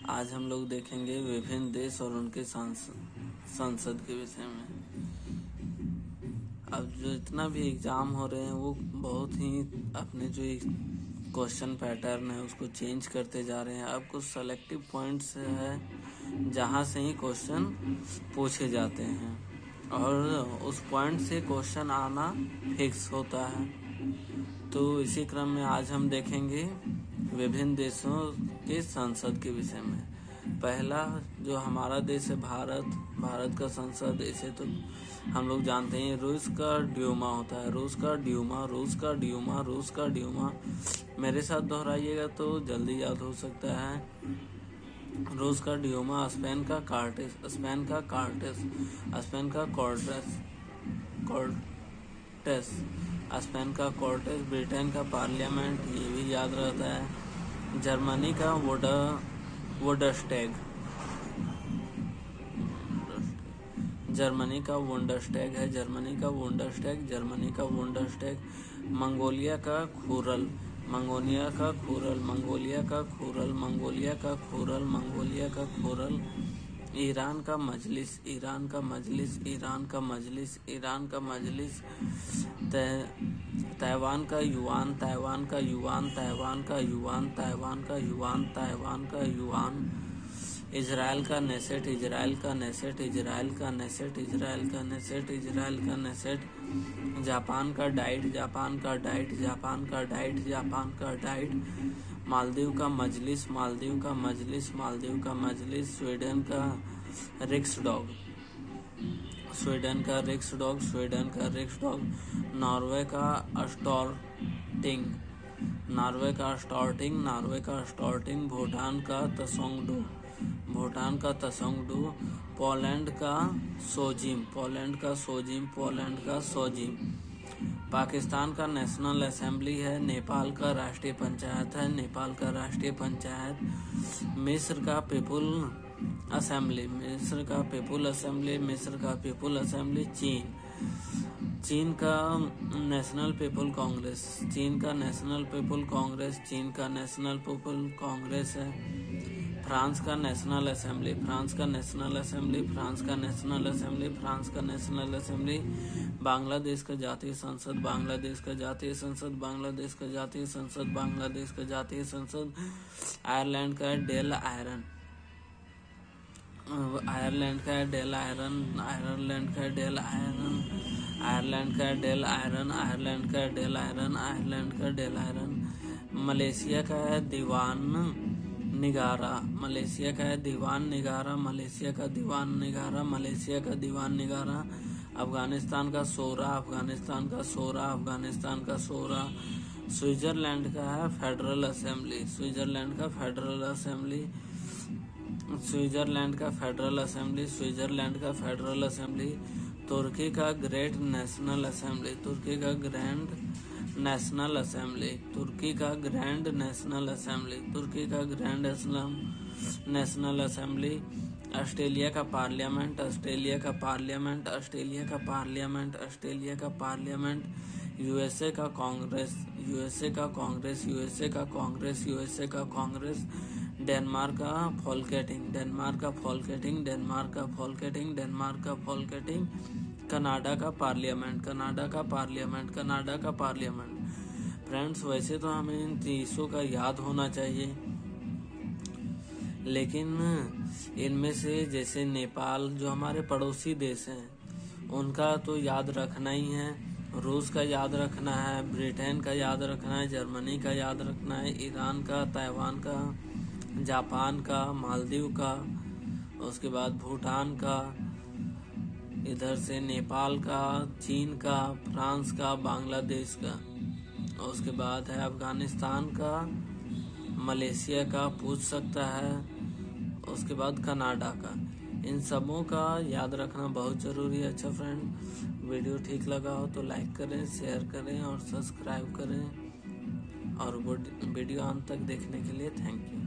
आज हम लोग देखेंगे विभिन्न देश और उनके संसद के विषय में। अब जो इतना भी एग्ज़ाम हो रहे हैं वो बहुत ही अपने जो क्वेश्चन पैटर्न है उसको चेंज करते जा रहे हैं। अब कुछ सेलेक्टिव पॉइंट्स है जहाँ से ही क्वेश्चन पूछे जाते हैं और उस पॉइंट से क्वेश्चन आना फिक्स होता है। तो इसी क्रम में आज हम देखेंगे विभिन्न देशों के संसद के विषय में। पहला जो हमारा देश है भारत का संसद, इसे तो हम लोग जानते हैं रूस का ड्यूमा होता है। रूस का ड्यूमा मेरे साथ दोहराइएगा तो जल्दी याद हो सकता है। रूस का ड्यूमा, स्पेन का कॉर्टेस, स्पेन का कॉर्टेस, ब्रिटेन का पार्लियामेंट, ये भी याद रहता है। जर्मनी का वुंडस्टैग, जर्मनी का वुंडस्टैग। मंगोलिया का खुरल। ईरान का मजलिस। ताइवान का युआन। इजराइल का नेसेट। जापान का डाइट। मालदीव का मजलिस। स्वीडन का रिक्सडॉग। नॉर्वे का स्टॉर्टिंग। भूटान का तसोंगडू। पोलैंड का सोजिम। पाकिस्तान का नेशनल असेंबली है। नेपाल का राष्ट्रीय पंचायत। मिस्र का पीपुल असेंबली। चीन का नेशनल पीपुल कांग्रेस है। फ्रांस का नेशनल असेंबली। बांग्लादेश का जातीय संसद। आयरलैंड का डेल आयरन। मलेशिया का है दीवान निगारा। अफगानिस्तान का सोरा। स्विट्जरलैंड का है फेडरल असेंबली। तुर्की का ग्रेट नेशनल असेंबली। ऑस्ट्रेलिया का पार्लियामेंट। यूएसए का कांग्रेस। डेनमार्क का फॉल्केटिंग। कनाडा का पार्लियामेंट। फ्रेंड्स, वैसे तो हमें इन देशों का याद होना चाहिए, लेकिन इनमें से जैसे नेपाल जो हमारे पड़ोसी देश हैं उनका तो याद रखना ही है। रूस का याद रखना है, ब्रिटेन का याद रखना है, जर्मनी का याद रखना है, ईरान का, ताइवान का, जापान का, मालदीव का, उसके बाद भूटान का, इधर से नेपाल का, चीन का, फ्रांस का, बांग्लादेश का, उसके बाद है अफगानिस्तान का, मलेशिया का पूछ सकता है, उसके बाद कनाडा का। इन सबों का याद रखना बहुत ज़रूरी है। अच्छा फ्रेंड, वीडियो ठीक लगा हो तो लाइक करें, शेयर करें और सब्सक्राइब करें, और वीडियो अंत तक देखने के लिए थैंक यू।